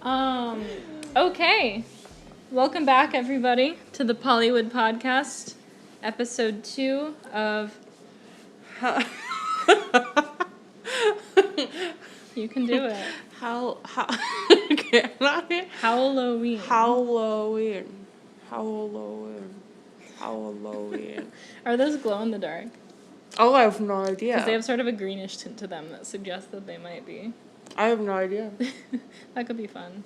Okay. Welcome back, everybody, to the Pawlywood Pawdcast, episode 2 of... You can do it. HOWLoween. HOWLoween. Are those glow in the dark? Oh, I have no idea. Because they have sort of a greenish tint to them that suggests that they might be. I have no idea. That could be fun.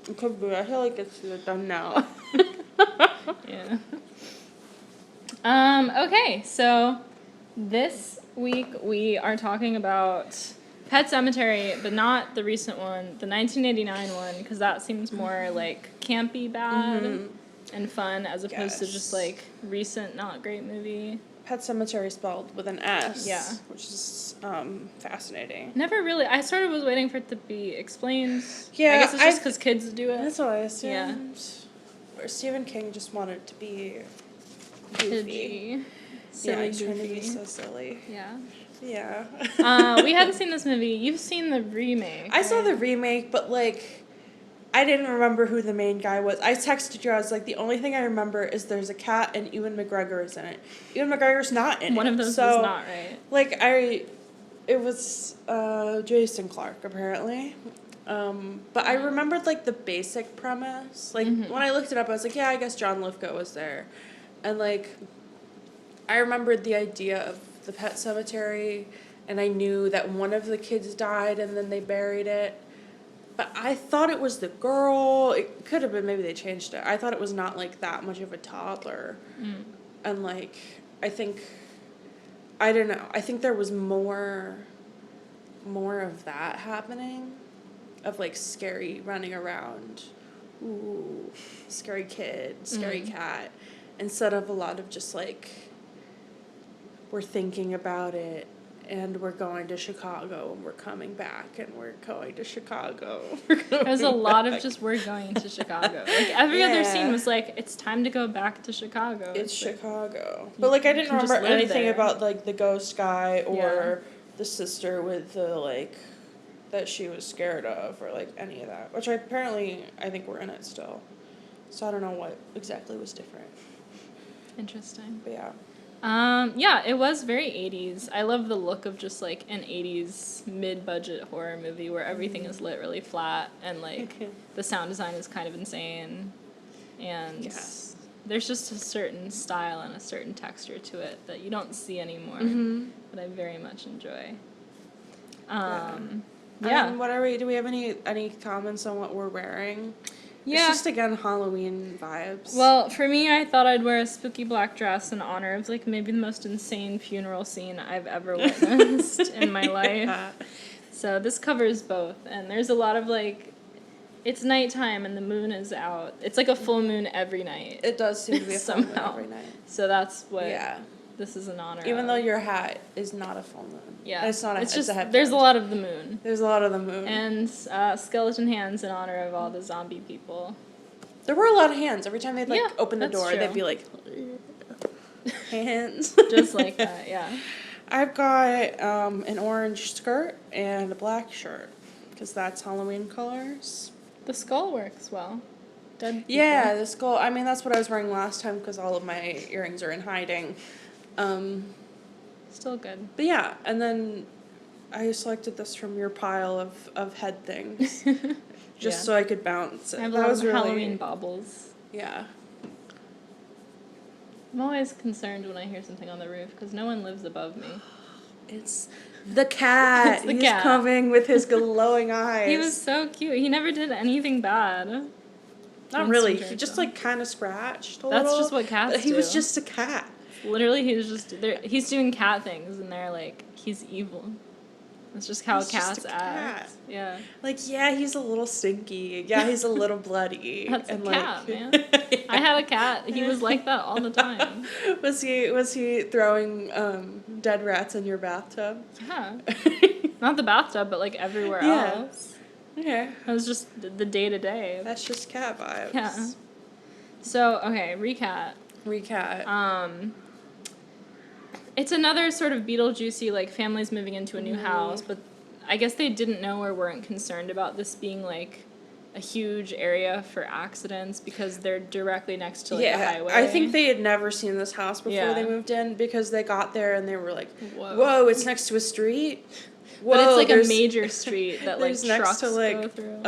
It could be. I feel like it's done now. Yeah. Okay, so this week we are talking about Pet Sematary, but not the recent one, the 1989 one, because that seems more like campy bad and fun as opposed to just like recent not great movie. Pet Sematary spelled with an S. Yeah. Which is fascinating. Never really. I sort of was waiting for it to be explained. Yeah. I guess it's just because kids do it. That's what I assumed. Yeah. Or Stephen King just wanted it to be goofy. Silly, He's trying to goofy. be so silly. Yeah. Yeah. We hadn't seen this movie. You've seen the remake. I saw the remake, but like, I didn't remember who the main guy was. I texted you, I was like, the only thing I remember is there's a cat and Ewan McGregor is in it. Ewan McGregor's not in it. One of those is not right. Like, it was Jason Clarke, apparently. But I remembered, like, the basic premise. Like, when I looked it up, I was like, yeah, I guess John Lithgow was there. And, like, I remembered the idea of the Pet Sematary, and I knew that one of the kids died and then they buried it. But I thought it was the girl. It could have been, maybe they changed it. I thought it was not, like, that much of a toddler. And, like, I don't know. I think there was more of that happening. Of, like, scary running around. Ooh, scary kid, scary cat. Instead of a lot of just, like, we're thinking about it. And we're going to Chicago, and we're coming back, and we're going to Chicago. There's a lot of just, we're going to Chicago. Like, every other scene was like, it's time to go back to Chicago. It's Chicago. But, like, I didn't remember anything about, like, the ghost guy or the sister with the, like, that she was scared of or, like, any of that. Which I think we're in it still. So I don't know what exactly was different. Interesting. But, yeah. Yeah, it was very 80s. I love the look of just, like, an 80s mid-budget horror movie where everything is lit really flat and, like, the sound design is kind of insane. And there's just a certain style and a certain texture to it that you don't see anymore that I very much enjoy. I mean, do we have any comments on what we're wearing? Yeah. It's just, again, Halloween vibes. Well, for me, I thought I'd wear a spooky black dress in honor of, like, maybe the most insane funeral scene I've ever witnessed in my life. So this covers both. And there's a lot of, like, it's nighttime and the moon is out. It's like a full moon every night. It does seem to be a full moon every night. So that's what this is in honor of. Even though your hat is not a full moon. Yeah. It's not it's a headband. There's a lot of the moon. There's a lot of the moon. And skeleton hands in honor of all the zombie people. There were a lot of hands. Every time they'd, like, open the door, true. they'd be like, hands. Just like that, yeah. I've got an orange skirt and a black shirt, because that's Halloween colors. The skull works well. Dead people. Yeah, the skull. I mean, that's what I was wearing last time, because all of my earrings are in hiding. Still good. But yeah, and then I selected this from your pile of head things. Just so I could bounce it. I have a lot of Halloween baubles. Yeah. I'm always concerned when I hear something on the roof, because no one lives above me. It's the cat. It's the He's cat. coming with his glowing eyes. He was so cute. He never did anything bad. Not really. He just, like, kind of scratched a little. That's just what cats do. He was just a cat. Literally, he's doing cat things, and they're like, he's evil. That's just how cats act. Yeah. Like, yeah, he's a little stinky. Yeah, he's a little bloody. That's a cat, man. I had a cat. He was like that all the time. Was he throwing dead rats in your bathtub? Yeah. Not the bathtub, but, like, everywhere else. Okay. It was just the day-to-day. That's just cat vibes. Yeah. So, okay, recap. It's another sort of Beetlejuicy, like, families moving into a new house, but I guess they didn't know or weren't concerned about this being, like, a huge area for accidents because they're directly next to, like, the highway. I think they had never seen this house before they moved in because they got there and they were like, whoa, it's next to a street? Whoa, but it's, like, a major street that, like, trucks to, like, go through.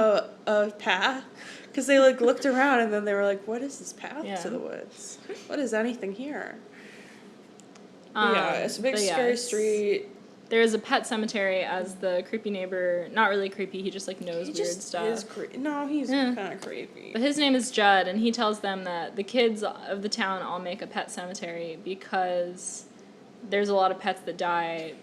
A path. Because they, like, looked around and then they were like, what is this path to the woods? What is anything here? It's a big, scary street. There is a pet cemetery as the creepy neighbor. Not really creepy, he just, like, knows weird stuff. He's kind of creepy. But his name is Judd, and he tells them that the kids of the town all make a pet cemetery because there's a lot of pets that die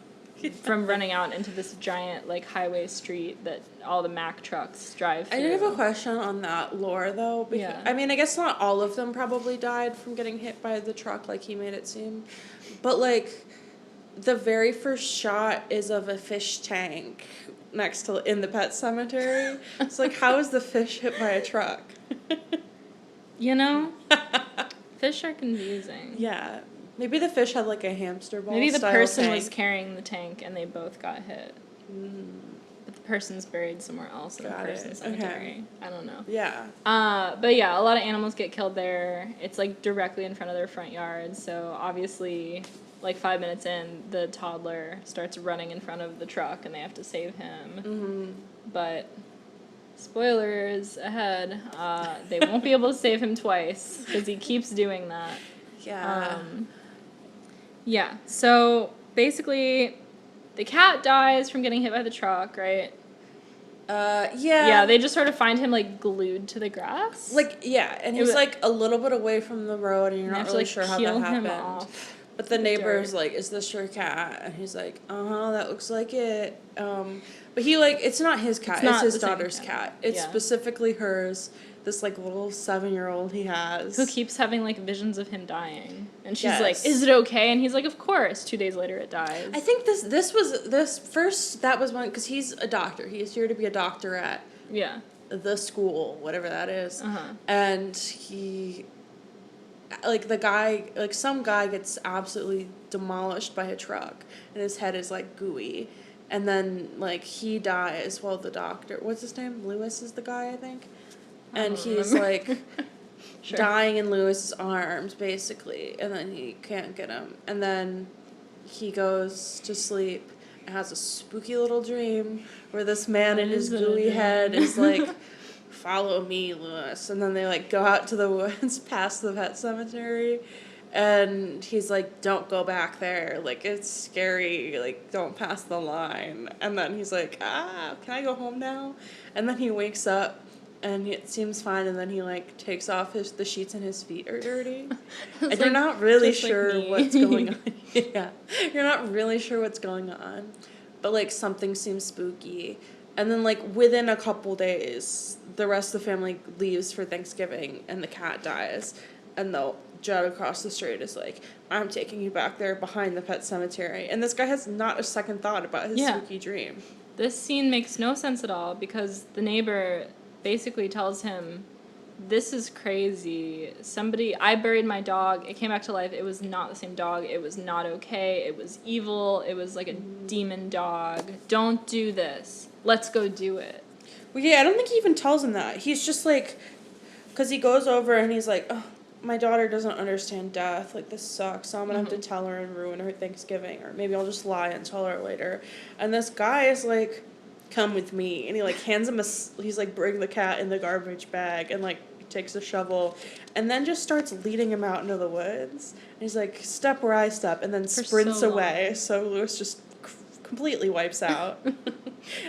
from running out into this giant, like, highway street that all the Mack trucks drive through. I did have a question on that lore, though. Because, I mean, I guess not all of them probably died from getting hit by the truck like he made it seem. But, like, the very first shot is of a fish tank in the pet cemetery. It's like, how is the fish hit by a truck? You know? Fish are confusing. Yeah. Maybe the fish had, like, a hamster ball Maybe the style person tank. was carrying the tank and they both got hit. But the person's buried somewhere else in the person's cemetery. I don't know. Yeah. But yeah, a lot of animals get killed there. It's, like, directly in front of their front yard. So obviously, like, 5 minutes in, the toddler starts running in front of the truck and they have to save him. But spoilers ahead, they won't be able to save him twice because he keeps doing that. Yeah, so basically, the cat dies from getting hit by the truck, right? Yeah, they just sort of find him, like, glued to the grass. Like, yeah, and he's, like, a little bit away from the road, and you're not really sure how that happened. But the neighbor's like, is this your cat? And he's like, that looks like it. But he, like, it's not his cat, it's his daughter's cat. It's specifically hers. This, like, little 7-year-old he has. Who keeps having, like, visions of him dying. And she's like, is it okay? And he's like, of course. 2 days later, it dies. I think that was one, because he's a doctor. He's here to be a doctor at the school, whatever that is. And he, like, some guy gets absolutely demolished by a truck. And his head is, like, gooey. And then, like, he dies while the doctor, what's his name? Lewis is the guy, I think. And he's, like, dying in Lewis's arms, basically. And then he can't get him. And then he goes to sleep and has a spooky little dream where this man in his gooey head is like, follow me, Lewis. And then they, like, go out to the woods past the pet cemetery. And he's like, don't go back there. Like, it's scary. Like, don't pass the line. And then he's like, can I go home now? And then he wakes up. And it seems fine, and then he, like, takes off the sheets and his feet are dirty. And you're not really sure what's going on. Yeah. You're not really sure what's going on. But, like, something seems spooky. And then, like, within a couple days, the rest of the family leaves for Thanksgiving, and the cat dies. And the Judd across the street is like, I'm taking you back there behind the pet cemetery. And this guy has not a second thought about his spooky dream. This scene makes no sense at all, because the neighbor basically tells him, this is crazy. I buried my dog. It came back to life. It was not the same dog. It was not okay. It was evil. It was like a demon dog. Don't do this. Let's go do it. Well, yeah, I don't think he even tells him that. He's just like, because he goes over and he's like, oh, my daughter doesn't understand death. Like, this sucks. So I'm going to have to tell her and ruin her Thanksgiving. Or maybe I'll just lie and tell her later. And this guy is like, come with me, and he, like, hands him he's like, bring the cat in the garbage bag, and, like, takes a shovel, and then just starts leading him out into the woods, and he's like, step where I step, and then sprints away, so Lewis just completely wipes out. And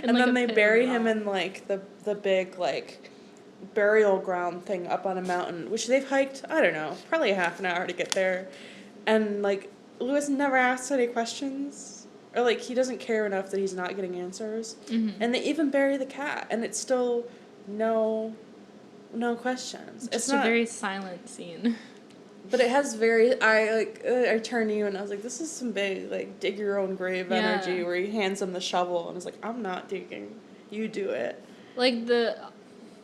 like, then they bury him in, like, the big, like, burial ground thing up on a mountain, which they've hiked, I don't know, probably a half an hour to get there, and, like, Lewis never asks any questions. Or, like, he doesn't care enough that he's not getting answers. And they even bury the cat, and it's still no questions. It's not a very silent scene. But it has I turned to you, and I was like, this is some big, like, dig your own grave energy, where he hands him the shovel, and is like, I'm not digging. You do it. Like,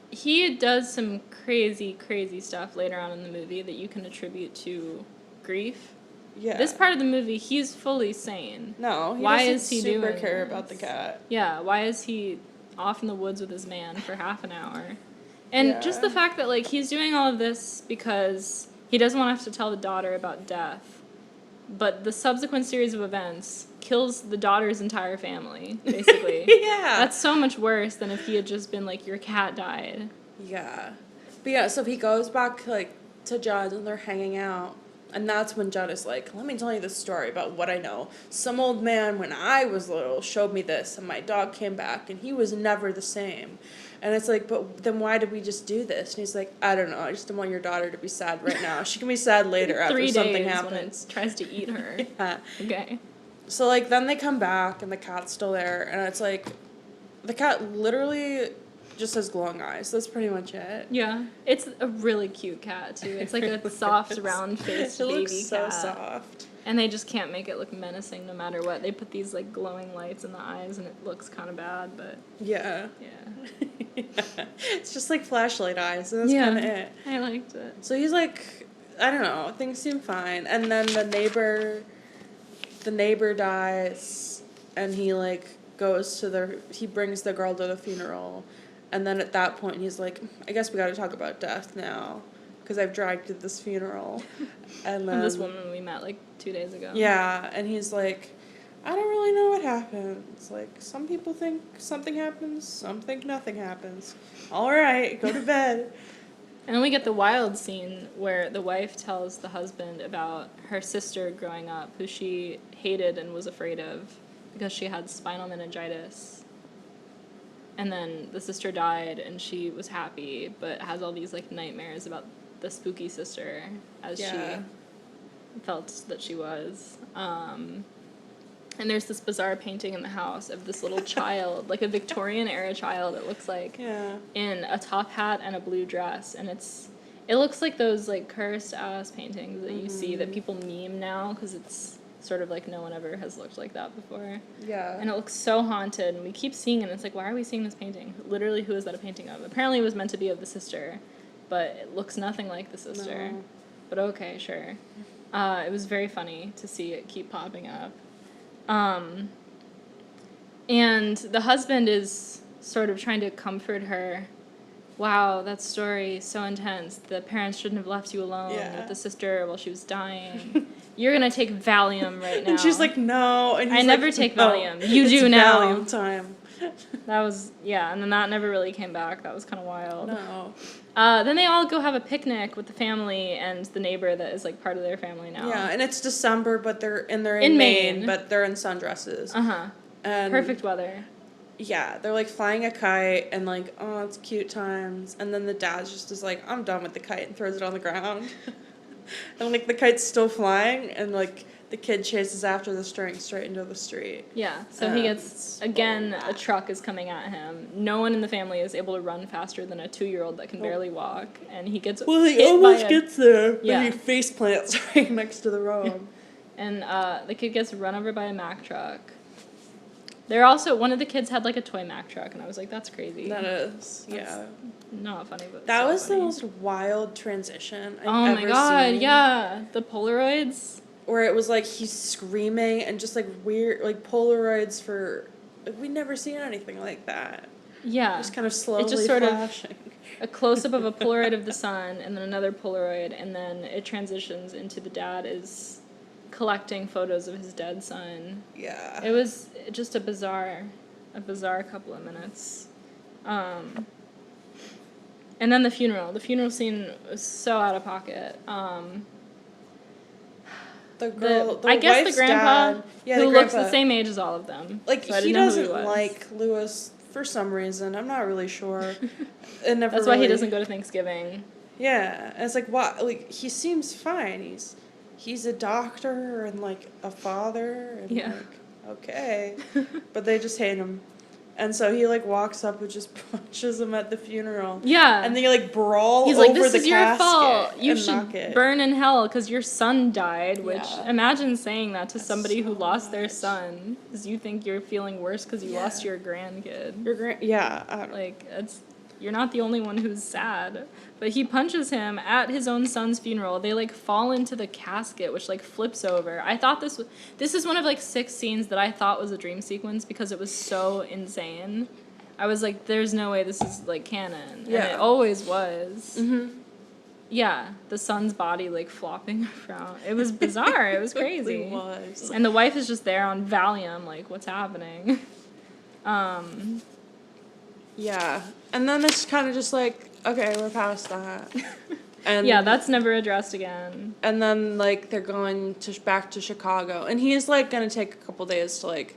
he does some crazy, crazy stuff later on in the movie that you can attribute to grief. Yeah. This part of the movie, he's fully sane. No, he doesn't super care about the cat. Yeah, why is he off in the woods with his man for half an hour? And just the fact that, like, he's doing all of this because he doesn't want to have to tell the daughter about death. But the subsequent series of events kills the daughter's entire family, basically. Yeah. That's so much worse than if he had just been like, your cat died. Yeah. But yeah, so he goes back, like, to Judd, and they're hanging out. And that's when Judd is like, let me tell you the story about what I know. Some old man, when I was little, showed me this, and my dog came back, and he was never the same. And it's like, but then why did we just do this? And he's like, I don't know, I just don't want your daughter to be sad right now. She can be sad later after something happens. When it tries to eat her. Yeah. Okay. So, like, then they come back, and the cat's still there, and it's like, the cat literally just has glowing eyes. That's pretty much it. Yeah. It's a really cute cat, too. It's like a soft, round-faced baby cat. It looks so soft. And they just can't make it look menacing no matter what. They put these, like, glowing lights in the eyes, and it looks kind of bad, but... Yeah. Yeah. Yeah. It's just, like, flashlight eyes, and that's kind of it. I liked it. So he's like, I don't know, things seem fine. And then the neighbor dies, and he, like, he brings the girl to the funeral. And then at that point, he's like, I guess we got to talk about death now, because I've dragged to this funeral. And then... this woman we met, like, 2 days ago. Yeah, and he's like, I don't really know what happens. Like, some people think something happens, some think nothing happens. All right, go to bed. And then we get the wild scene where the wife tells the husband about her sister growing up, who she hated and was afraid of because she had spinal meningitis. And then the sister died, and she was happy, but has all these, like, nightmares about the spooky sister, as she felt that she was. And there's this bizarre painting in the house of this little child, like a Victorian-era child, it looks like, in a top hat and a blue dress. And it looks like those, like, cursed-ass paintings that you see that people meme now, because it's sort of like no one ever has looked like that before. Yeah. And it looks so haunted, and we keep seeing it, and it's like, why are we seeing this painting? Literally, who is that a painting of? Apparently it was meant to be of the sister, but it looks nothing like the sister. No. But okay, sure. It was very funny to see it keep popping up. And the husband is sort of trying to comfort her. Wow, that story, so intense. The parents shouldn't have left you alone with the sister while she was dying. You're going to take Valium right now. And she's like, no. And I never take Valium. You do now. Valium time. That was, and then that never really came back. That was kind of wild. No. Then they all go have a picnic with the family and the neighbor that is, like, part of their family now. Yeah, and it's December, but they're in Maine, but they're in sundresses. Uh-huh. And perfect weather. Yeah, they're, like, flying a kite, and, like, oh, it's cute times. And then the dad just is like, I'm done with the kite, and throws it on the ground. And, like, the kite's still flying, and, like, the kid chases after the string straight into the street. Yeah, so he gets, again, a truck is coming at him. No one in the family is able to run faster than a 2-year-old that can barely walk, and he gets well, he almost gets there, but he face plants right next to the road. And the kid gets run over by a Mack truck. They're also, one of the kids had, like, a toy Mack truck, and I was like, that's crazy. That is, that's not funny, but that was funny. The most wild transition I've ever seen. Oh, my God, yeah. The Polaroids. Where it was, like, he's screaming, and just, like, weird, like, Polaroids for, like, we'd never seen anything like that. Yeah. Just kind of slowly it's just sort flashing. Of a close-up of a Polaroid of the son, and then another Polaroid, and then it transitions into the dad is collecting photos of his dead son. Yeah. It was just a bizarre couple of minutes. And then the funeral. The funeral scene was so out of pocket. I guess the grandpa, who looks the same age as all of them. Like, so he doesn't like Lewis for some reason. I'm not really sure. That's why he doesn't go to Thanksgiving. Yeah. And it's like, what? Like, he seems fine. He's a doctor and, like, a father. And, like, okay. But they just hate him. And so he, like, walks up and just punches him at the funeral. Yeah. And they, like, brawl over the casket. He's like, this is your fault. You should burn in hell because your son died, which, imagine saying that to somebody who lost their son because you think you're feeling worse because you lost your grandkid. Like, you're not the only one who's sad. But he punches him at his own son's funeral. They, like, fall into the casket, which, like, flips over. I thought this is one of, like, 6 scenes that I thought was a dream sequence because it was so insane. I was like, there's no way this is, like, canon. Yeah. And it always was. Mm-hmm. Yeah, the son's body, like, flopping around. It was bizarre. It was crazy. It was. And the wife is just there on Valium, like, what's happening? Yeah. And then it's kind of just like, okay, we're past that. And yeah, that's never addressed again. And then, like, they're going back to Chicago. And he's, like, going to take a couple days to, like,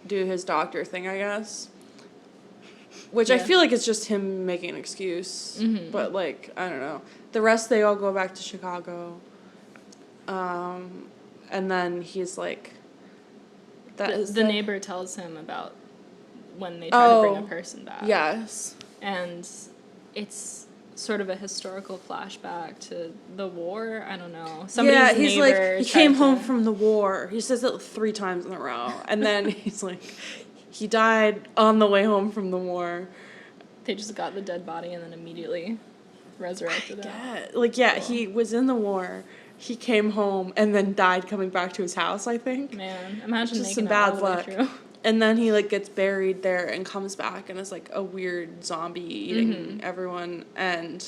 do his doctor thing, I guess. Which I feel like it's just him making an excuse. Mm-hmm. But, like, I don't know. The rest, they all go back to Chicago. And then he's, like... The neighbor tells him about when they try to bring a person back. Yes. And it's sort of a historical flashback to the war. I don't know. Somebody's he's like, he came home from the war. He says it 3 times in a row. And then he's like, he died on the way home from the war. They just got the dead body and then immediately resurrected it. Like, cool. He was in the war. He came home and then died coming back to his house, I think. Man, imagine just making some that bad all the way luck. through. And then he, like, gets buried there and comes back and is, like, a weird zombie eating everyone. And,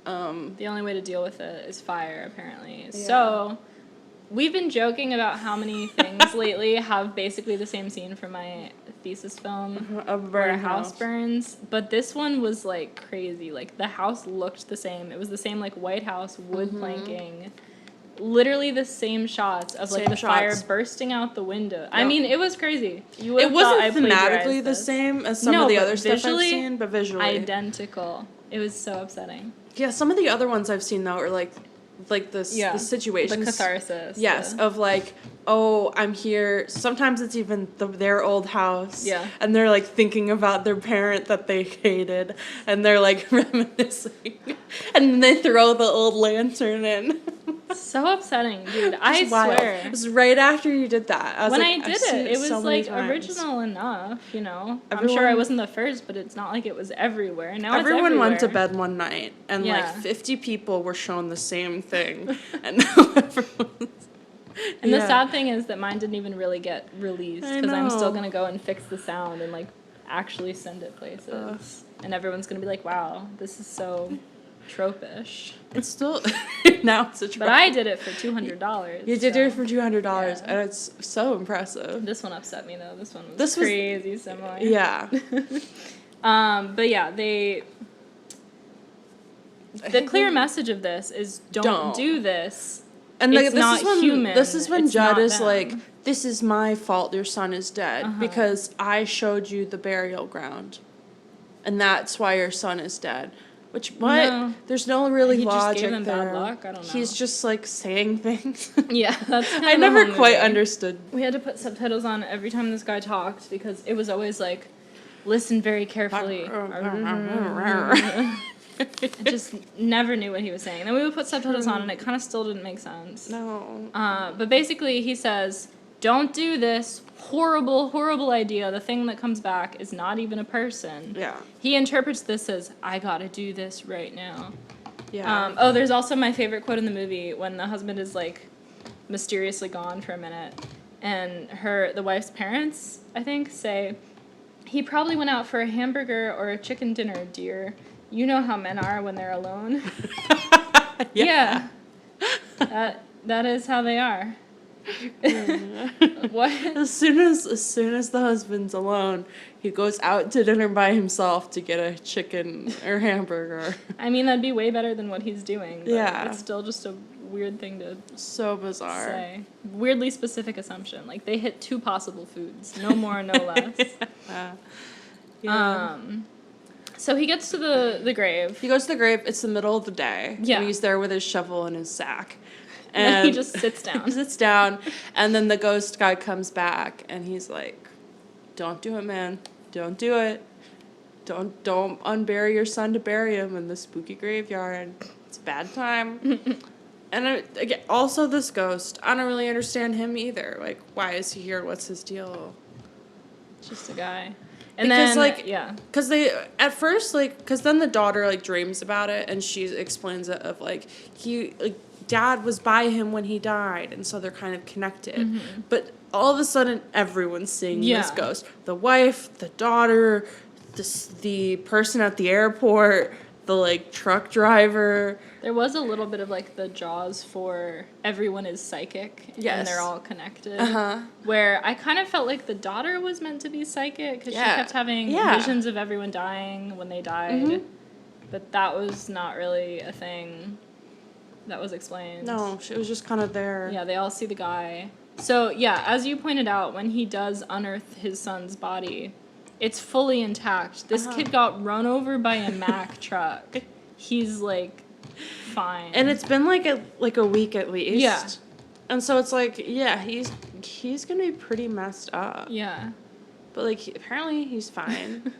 the only way to deal with it is fire, apparently. Yeah. So, we've been joking about how many things lately have basically the same scene from my thesis film where a house burns. But this one was, like, crazy. Like, the house looked the same. It was the same, like, White House, wood planking. Literally the same shots of, like, the fire bursting out the window. Yep. I mean, it was crazy. It wasn't thematically the same as some of the other stuff I've seen, but visually. Identical. It was so upsetting. Yeah, some of the other ones I've seen, though, are, like the situations. The catharsis. Yes, of, like, oh, I'm here. Sometimes it's even their old house. Yeah. And they're, like, thinking about their parent that they hated. And they're, like, reminiscing. And they throw the old lantern in. So upsetting, dude. I swear. It was right after you did that. When I did it was, like, original enough, you know? I'm sure I wasn't the first, but it's not like it was everywhere. Now everyone it's went to bed one night, and, like, 50 people were shown the same thing. And And the sad thing is that mine didn't even really get released, because I'm still going to go and fix the sound and, like, actually send it places. And everyone's going to be like, wow, this is so... trope-ish. It's still now it's a trope. But I did it for $200. You did it for $200, and it's so impressive. This one upset me though. This one was crazy similar. Yeah. But yeah, the clear message of this is don't do this. And it's not human. This is when Judd is like, "This is my fault. Your son is dead because I showed you the burial ground, and that's why your son is dead." Which, what? No. There's no really logic just gave them there. Bad luck? I don't know. He's just, like, saying things. Yeah, that's kind of I never quite understood. We had to put subtitles on every time this guy talked because it was always, like, listen very carefully. I just never knew what he was saying. Then we would put subtitles on, and it kind of still didn't make sense. No. But basically, he says, don't do this. Horrible, horrible idea. The thing that comes back is not even a person. Yeah. He interprets this as, I gotta do this right now. Yeah. There's also my favorite quote in the movie when the husband is, like, mysteriously gone for a minute. And the wife's parents, I think, say, he probably went out for a hamburger or a chicken dinner, dear. You know how men are when they're alone. Yeah. That is how they are. What? As soon as the husband's alone, he goes out to dinner by himself to get a chicken or hamburger. I mean, that'd be way better than what he's doing. But yeah. It's still just a weird thing to so bizarre say. Weirdly specific assumption. Like, they hit 2 possible foods. No more, no less. Yeah. So he gets to the grave. He goes to the grave. It's the middle of the day. Yeah. And he's there with his shovel and his sack. And he just sits down. He sits down, and then the ghost guy comes back, and he's like, "Don't do it, man. Don't do it. Don't unbury your son to bury him in the spooky graveyard. It's a bad time." And again, also this ghost, I don't really understand him either. Like, why is he here? What's his deal? Just a guy. And because, then, like, yeah. Because they, at first, like, because then the daughter, like, dreams about it, and she explains it of, like, Dad was by him when he died, and so they're kind of connected. But all of a sudden, everyone's seeing this ghost. The wife, the daughter, the person at the airport, the, like, truck driver. There was a little bit of, like, the Jaws for everyone is psychic. Yes. And they're all connected. Uh-huh. Where I kind of felt like the daughter was meant to be psychic because she kept having visions of everyone dying when they died. Mm-hmm. But that was not really a thing that was explained. No, it was just kind of there. Yeah, they all see the guy. So, yeah, as you pointed out, when he does unearth his son's body, it's fully intact. This kid got run over by a Mack truck. He's, like, fine. And it's been, like a week at least. Yeah. And so it's like, yeah, he's going to be pretty messed up. Yeah. But, like, apparently he's fine.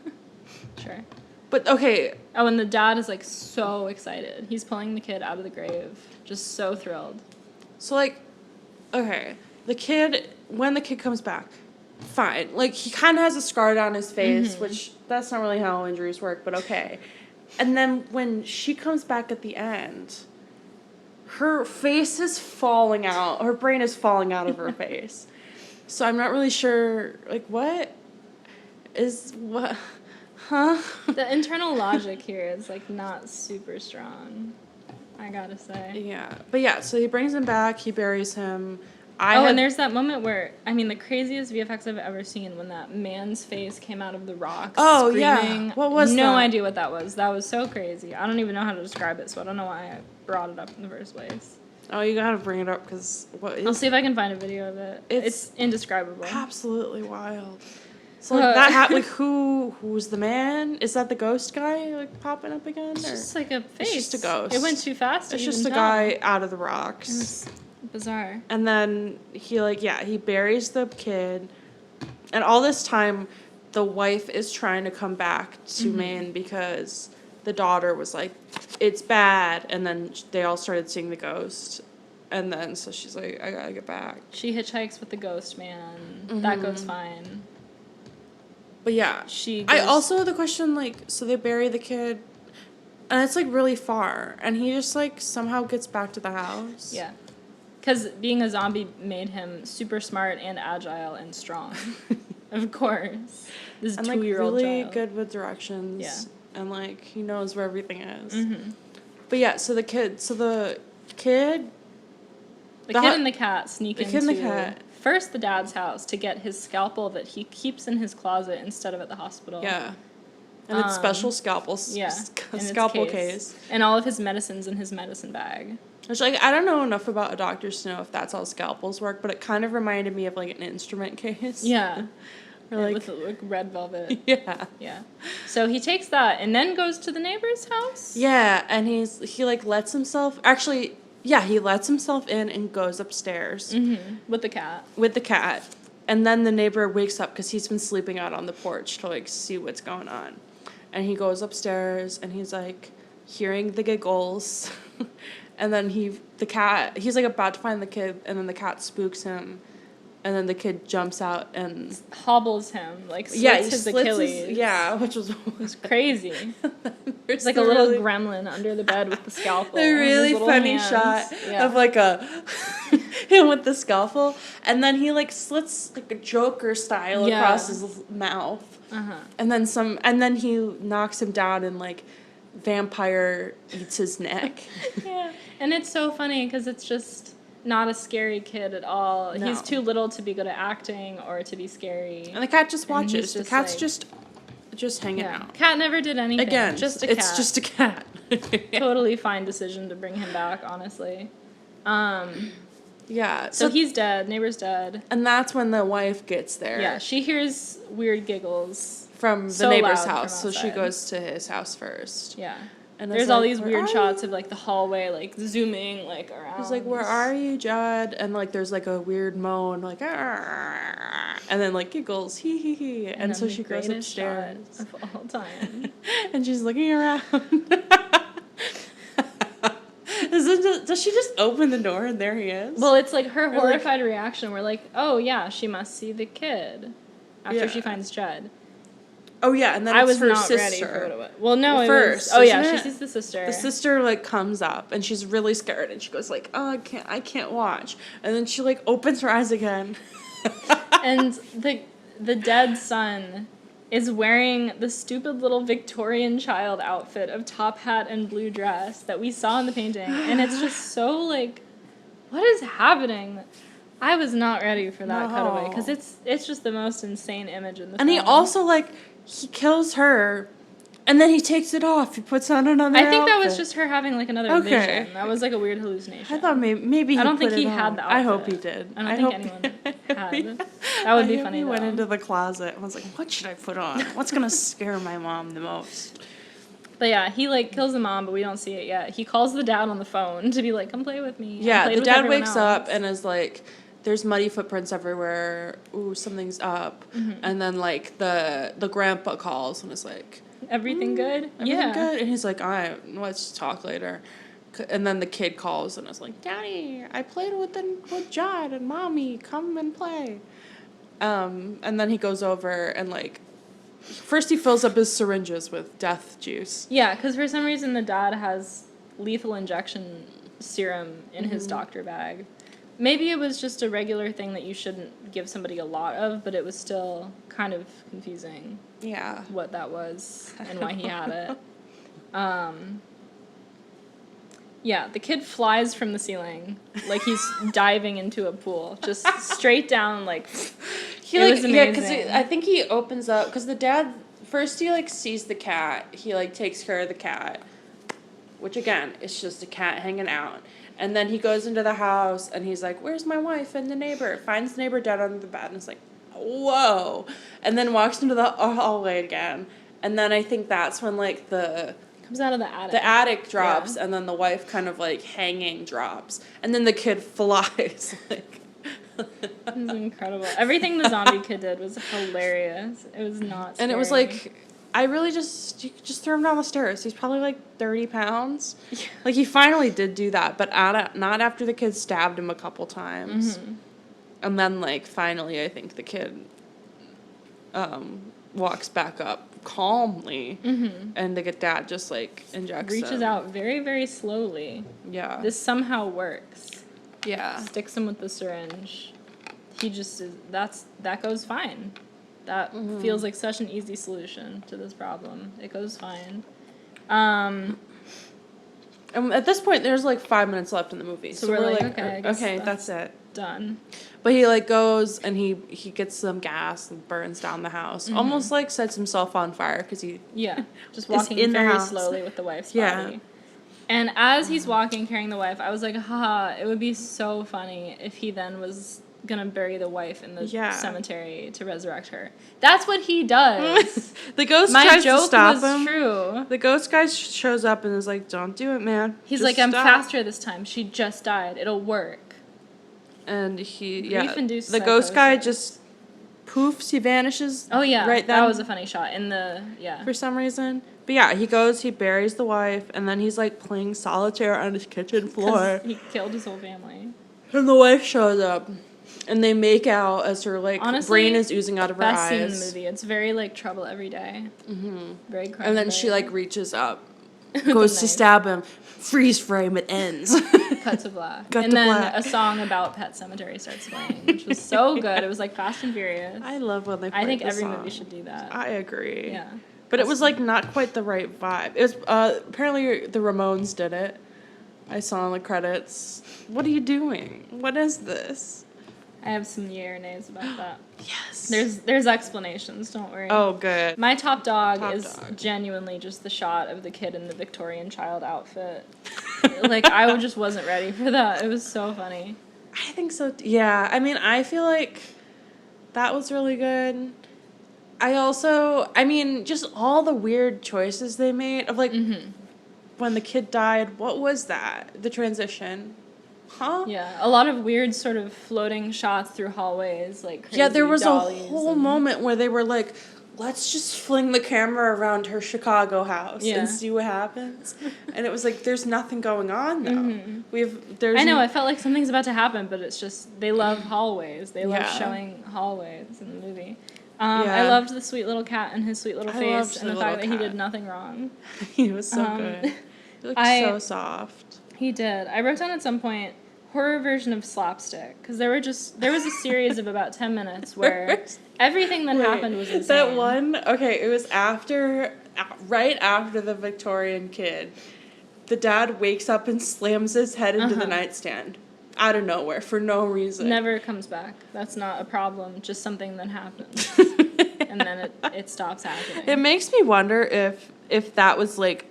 Sure. But, okay. Oh, and the dad is, like, so excited. He's pulling the kid out of the grave. Just so thrilled. So, like, okay. The kid, when the kid comes back, fine. Like, he kind of has a scar down his face, which that's not really how injuries work, but okay. And then when she comes back at the end, her face is falling out. Her brain is falling out of her face. So I'm not really sure, like, what? Huh? The internal logic here is, like, not super strong, I gotta say. Yeah. But yeah, so he brings him back, he buries him. And there's that moment where, I mean, the craziest VFX I've ever seen when that man's face came out of the rocks screaming. Yeah. What was that? No idea what that was. That was so crazy. I don't even know how to describe it, so I don't know why I brought it up in the first place. Oh, you gotta bring it up, because I'll see if I can find a video of it. It's indescribable. Absolutely wild. So, like, like, who's the man? Is that the ghost guy, like, popping up again? It's just, like, a face. It's just a ghost. It went too fast. It's just a guy out of the rocks. It was bizarre. And then he buries the kid. And all this time, the wife is trying to come back to Maine because the daughter was like, it's bad. And then they all started seeing the ghost. And then, so she's like, I gotta get back. She hitchhikes with the ghost man. That goes fine. But yeah, I also had the question, like, so they bury the kid, and it's, like, really far, and he just, like, somehow gets back to the house. Yeah. Because being a zombie made him super smart and agile and strong. Of course. This and 2-year-old like, really child. good with directions. Yeah. And, like, he knows where everything is. But yeah, the kid... The kid and the cat sneak into... First, the dad's house to get his scalpel that he keeps in his closet instead of at the hospital. Yeah. And it's special scalpel case. And all of his medicines in his medicine bag. Which, like, I don't know enough about doctors to know if that's how scalpels work, but it kind of reminded me of, like, an instrument case. Yeah. Or, like, with like, red velvet. Yeah. Yeah. So he takes that and then goes to the neighbor's house? Yeah, and he like, lets himself... Actually... Yeah, he lets himself in and goes upstairs. With the cat. With the cat. And then the neighbor wakes up because he's been sleeping out on the porch to, like, see what's going on. And he goes upstairs and he's, like, hearing the giggles. And then he's, like, about to find the kid, and then the cat spooks him. And then the kid jumps out and... hobbles him, like, slits his Achilles. Which was crazy. It's like a little gremlin under the bed with the scalpel. A really funny shot of, like, him with the scalpel. And then he, like, slits, like, a Joker style across his mouth. And then he knocks him down and, like, vampire eats his neck. Yeah. And it's so funny because it's just... not a scary kid at all. No. He's too little to be good at acting or to be scary. And the cat just watches. The cat's like, just hanging out. Cat never did anything. Again, just a cat. It's just a cat. Totally fine decision to bring him back, honestly. Yeah. So he's dead. Neighbor's dead. And that's when the wife gets there. Yeah, she hears weird giggles from the neighbor's house, so she goes to his house first. Yeah. And there's all these weird shots of, like, the hallway, like, zooming, like, around. He's like, where are you, Judd? And, like, there's, like, a weird moan, like, Arr! And then, like, giggles, hee, hee, hee. And so she goes upstairs. Of all time. And she's looking around. Does she just open the door and there he is? Well, it's, like, her horrified reaction. We're like, oh, yeah, she must see the kid after she finds Judd. Oh, yeah, and then I it's was her not sister. Ready for what it was. Well, no, first, it was... Oh, yeah, she sees the sister. The sister, like, comes up, and she's really scared, and she goes, like, oh, I can't watch. And then she, like, opens her eyes again. And the dead son is wearing the stupid little Victorian child outfit of top hat and blue dress that we saw in the painting. And it's just so, like, what is happening? I was not ready for that cutaway, because it's just the most insane image in the film. And he also, like, he kills her, and then he takes it off. He puts on another I think outfit. that was just her having, like, another vision. That was, like, a weird hallucination. I thought maybe he I don't think put he it had on. the outfit. I hope he did. I don't think anyone had. That would be funny, He though. went into the closet and was like, what should I put on? What's going to scare my mom the most? But yeah, he, like, kills the mom, but we don't see it yet. He calls the dad on the phone to be like, come play with me. Yeah, the dad wakes up and is like, there's muddy footprints everywhere. Ooh, something's up. Mm-hmm. And then, like, the grandpa calls and is like, everything good? Everything good? And he's like, all right, let's talk later. And then the kid calls and is like, Daddy, I played with Judd and Mommy. Come and play. And then he goes over and, like, first he fills up his syringes with death juice. Yeah, because for some reason the dad has lethal injection serum in his doctor bag. Maybe it was just a regular thing that you shouldn't give somebody a lot of, but it was still kind of confusing. Yeah. What that was and why he had it. Yeah, the kid flies from the ceiling like he's diving into a pool, just straight down, like, it was amazing. Yeah, because I think he opens up, because the dad, first he, like, sees the cat, he, like, takes care of the cat, which, again, it's just a cat hanging out, and then he goes into the house, and he's like, where's my wife and the neighbor, finds the neighbor dead under the bed, and it's like, whoa, and then walks into the hallway again, and then I think that's when, like, comes out of the attic. The attic drops, and then the wife kind of, like, hanging drops. And then the kid flies, like... It was incredible. Everything the zombie kid did was hilarious. It was not scary. And it was, like, I really you could just throw him down the stairs. He's probably, like, 30 pounds. Yeah. Like, he finally did do that, but not after the kid stabbed him a couple times. Mm-hmm. And then, like, finally, I think the kid walks back up calmly, and the dad just, like, reaches him. out very, very slowly. Yeah. This somehow works. Yeah. Sticks him with the syringe. He just is, that goes fine. That feels like such an easy solution to this problem. It goes fine. And at this point, there's, like, 5 minutes left in the movie. So we're like, okay, that's it. Done. But he, like, goes and he gets some gas and burns down the house. Almost, like, sets himself on fire because he... Yeah, just walking very slowly with the wife's body. And as he's walking, carrying the wife, I was like, haha, it would be so funny if he then was gonna bury the wife in the cemetery to resurrect her. That's what he does. The ghost tries to stop him. My joke was true. The ghost guy shows up and is like, don't do it, man. He's just like, I'm faster this time. She just died. It'll work. And the psychosis. Ghost guy just poofs, he vanishes. Oh, yeah. Right then. That was a funny shot for some reason. But yeah, he goes, he buries the wife, and then he's, like, playing solitaire on his kitchen floor. He killed his whole family. And the wife shows up, and they make out as her, like, brain is oozing out of her eyes. Best scene in the movie. It's very, like, Trouble Every Day. Mm-hmm. Very crime. And then she, like, reaches up, goes to stab him. Freeze frame, it ends. Cut to black. And then a song about Pet Sematary starts playing, which was so good. It was like Fast and Furious. I love when they play I think every song. movie should do that. I agree. Yeah. But it was, like, not quite the right vibe. It was, apparently the Ramones did it. I saw in the credits. What are you doing? What is this? I have some yay or nays about that. Yes. There's explanations, don't worry. Oh, good. My top dog is genuinely just the shot of the kid in the Victorian child outfit. Like, I just wasn't ready for that. It was so funny. I think so. Yeah. I mean, I feel like that was really good. Just all the weird choices they made of, like, when the kid died, what was that? The transition. Huh? Yeah, a lot of weird sort of floating shots through hallways, like crazy there was a whole and... moment where they were like, let's just fling the camera around her Chicago house and see what happens. And it was like, there's nothing going on, though. I know, I felt like something's about to happen, but it's just, they love hallways. They love showing hallways in the movie. I loved the sweet little cat and his sweet little face and the fact that he did nothing wrong. He was so good. He looked so soft. He did. I wrote down at some point, horror version of slapstick, because there was a series of about 10 minutes where everything that happened was insane. That one, okay, it was right after the Victorian kid. The dad wakes up and slams his head into the nightstand. Out of nowhere, for no reason. Never comes back. That's not a problem, just something that happens. And then it stops happening. It makes me wonder if that was, like,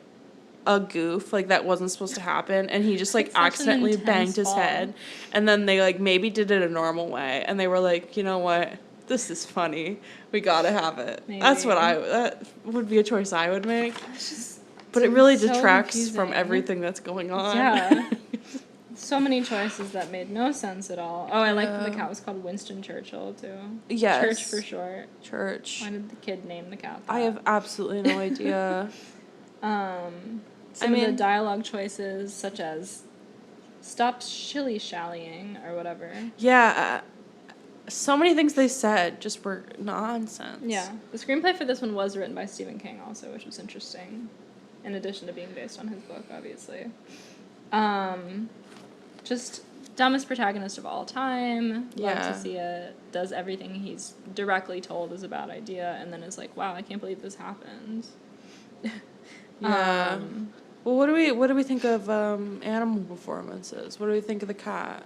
a goof, like, that wasn't supposed to happen, and he just, like, accidentally banged his head, and then they, like, maybe did it a normal way, and they were like, you know what, this is funny, we gotta have it. Maybe. That would be a choice I would make, but it really detracts from everything that's going on. Yeah. So many choices that made no sense at all. Oh, I like that the cat was called Winston Churchill, too. Yes. Church for short. Church. Why did the kid name the cat that? I have absolutely no idea. Some of the dialogue choices, such as stop shilly-shallying or whatever. Yeah. So many things they said just were nonsense. Yeah. The screenplay for this one was written by Stephen King also, which was interesting. In addition to being based on his book, obviously. Just dumbest protagonist of all time. Love to see it. Does everything he's directly told is a bad idea, and then is like, wow, I can't believe this happened. Yeah. Well, what do we think of animal performances? What do we think of the cat?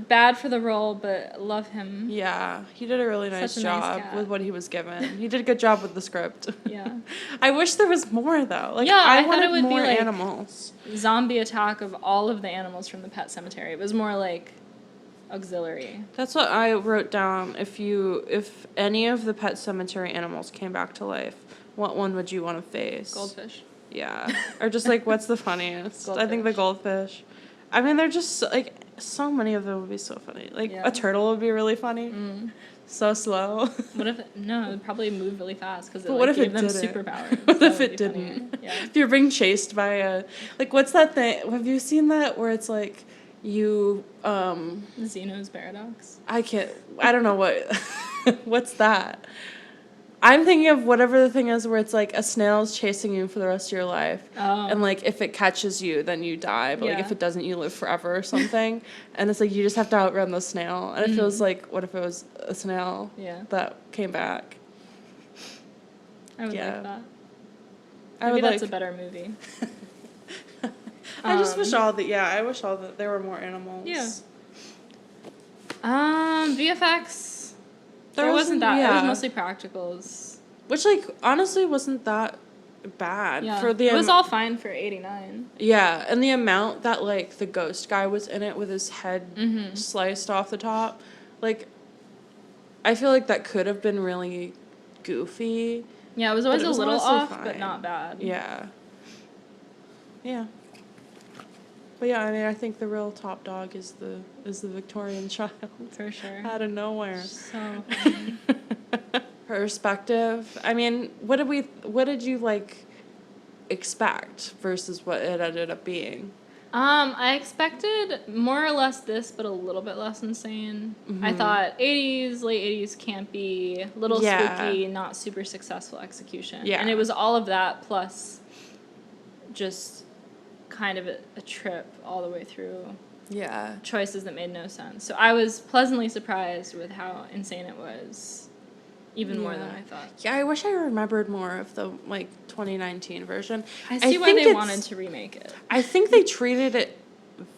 Bad for the role, but love him. Yeah, he did a really nice job with what he was given. He did a good job with the script. Yeah. I wish there was more though. Like, yeah, I wanted more be like animals. Zombie attack of all of the animals from the Pet Sematary. It was more like auxiliary. That's what I wrote down. If any of the Pet Sematary animals came back to life, what one would you want to face? Goldfish. Yeah. Or just, like, what's the funniest? Goldfish. I think the goldfish. I mean, they're just, like, so many of them would be so funny. Like, a turtle would be really funny. So slow. What if it would probably move really fast because what if gave it them didn't? superpowers? What if it didn't? Yeah. If you're being chased by a... Like, what's that thing? Have you seen that where it's, like, you... Zeno's paradox? I don't know what... What's that? I'm thinking of whatever the thing is where it's like a snail's chasing you for the rest of your life. Oh. And like if it catches you, then you die. But like if it doesn't, you live forever or something. And it's like you just have to outrun the snail. And it feels like, what if it was a snail that came back? I would like that. Maybe that's a better movie. I just wish I wish there were more animals. Yeah. VFX. There wasn't that. It was mostly practicals. Which, like, honestly wasn't that bad. Yeah. It was all fine for 89. Yeah, and the amount that, like, the ghost guy was in it with his head sliced off the top. Like, I feel like that could have been really goofy. Yeah, it was always a little off, but not bad. Yeah. Yeah. But yeah, I mean, I think the real top dog is the Victorian child. For sure. Out of nowhere. So funny. Perspective. I mean, what did you like expect versus what it ended up being? I expected more or less this, but a little bit less insane. I thought 80s, late 80s campy, little spooky, not super successful execution. Yeah. And it was all of that plus just kind of a trip all the way through. Yeah. Choices that made no sense. So I was pleasantly surprised with how insane it was, even more than I thought. Yeah, I wish I remembered more of the, like, 2019 version. I see why they wanted to remake it. I think they treated it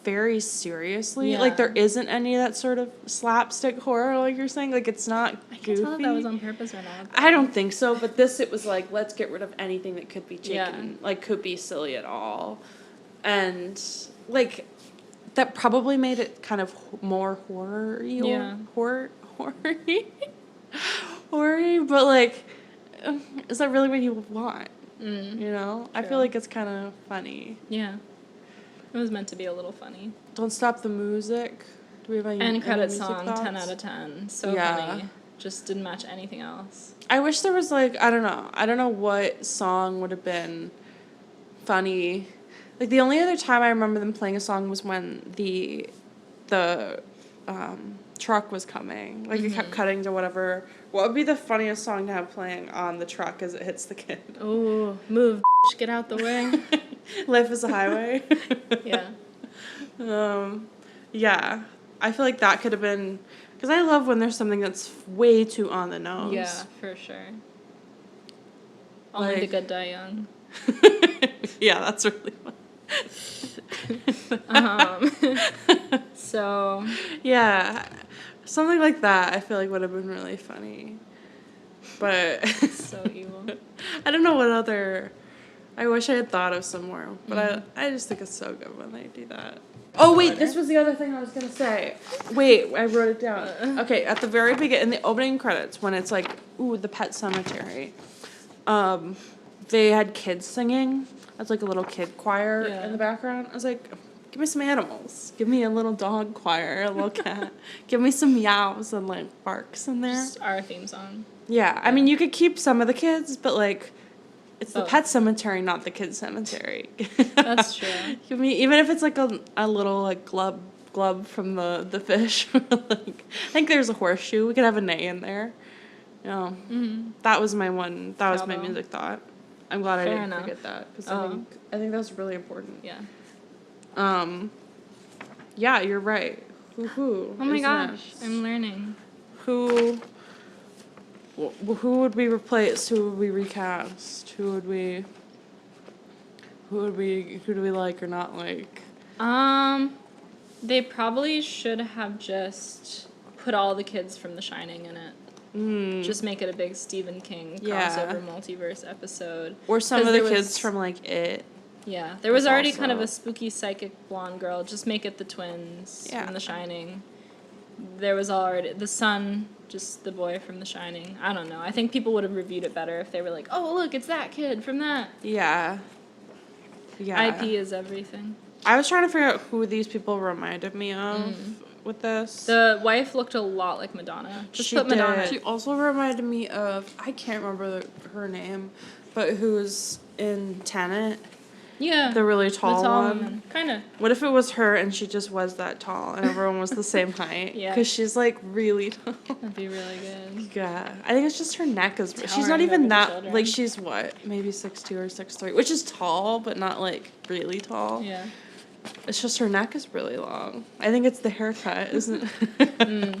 very seriously. Yeah. Like, there isn't any of that sort of slapstick horror, like you're saying. Like, it's not goofy. I can't tell if that was on purpose or not. I don't think so, but it was like, let's get rid of anything that could be taken, like, could be silly at all. And, like, that probably made it kind of more horror-y. Yeah. Horror-y? Horror-y, but, like, is that really what you want? You know? True. I feel like it's kind of funny. Yeah. It was meant to be a little funny. Don't Stop the Music. Do we have any end credit song, thoughts? 10 out of 10. So funny. Just didn't match anything else. I wish there was, like, I don't know what song would have been funny. Like, the only other time I remember them playing a song was when the truck was coming. Like, it kept cutting to whatever. What would be the funniest song to have playing on the truck as it hits the kid? Oh, move, get out the way. Life is a highway. Yeah. Yeah. I feel like that could have been, because I love when there's something that's way too on the nose. Yeah, for sure. Only the good die young. Yeah, that's really fun. So. Yeah. Something like that I feel like would have been really funny. But. So evil. I don't know what other. I wish I had thought of some more. But I just think it's so good when they do that. Oh, wait, this was the other thing I was going to say. Wait, I wrote it down. Okay, at the very beginning, in the opening credits, when it's like, ooh, the Pet Sematary, they had kids singing. That's like a little kid choir in the background. I was like, give me some animals. Give me a little dog choir, a little cat. Give me some meows and, like, barks in there. Just our theme song. Yeah, I mean, you could keep some of the kids, but, like, it's the Pet Sematary, not the Kids Cemetery. That's true. Give me, even if it's like a little like glub from the fish. Like, I think there's a horseshoe. We could have a neigh in there. Yeah. That was my one. That was my music thought. I'm glad I didn't forget that because I think that's really important. Yeah. Yeah, you're right. Who? Oh my gosh, I'm learning. Who would we replace? Who would we recast? Who do we like or not like? They probably should have just put all the kids from The Shining in it. Just make it a big Stephen King crossover multiverse episode. Or some of the kids from like It. Yeah, there was already kind of a spooky psychic blonde girl. Just make it the twins from The Shining. There was already the son, just the boy from The Shining. I don't know. I think people would have reviewed it better if they were like, oh, look, it's that kid from that. Yeah. Yeah. IP is everything. I was trying to figure out who these people reminded me of with this. The wife looked a lot like Madonna. She put Madonna. She also reminded me of, I can't remember her name, but who's in Tenet. Yeah. The really tall one. Kind of. What if it was her and she just was that tall and everyone was the same height? Yeah. Because she's like really tall. That'd be really good. Yeah. I think it's just her neck is. She's not even that. Like she's what? Maybe 6'2" or 6'3", which is tall, but not like really tall. Yeah. It's just her neck is really long. I think it's the haircut, isn't it?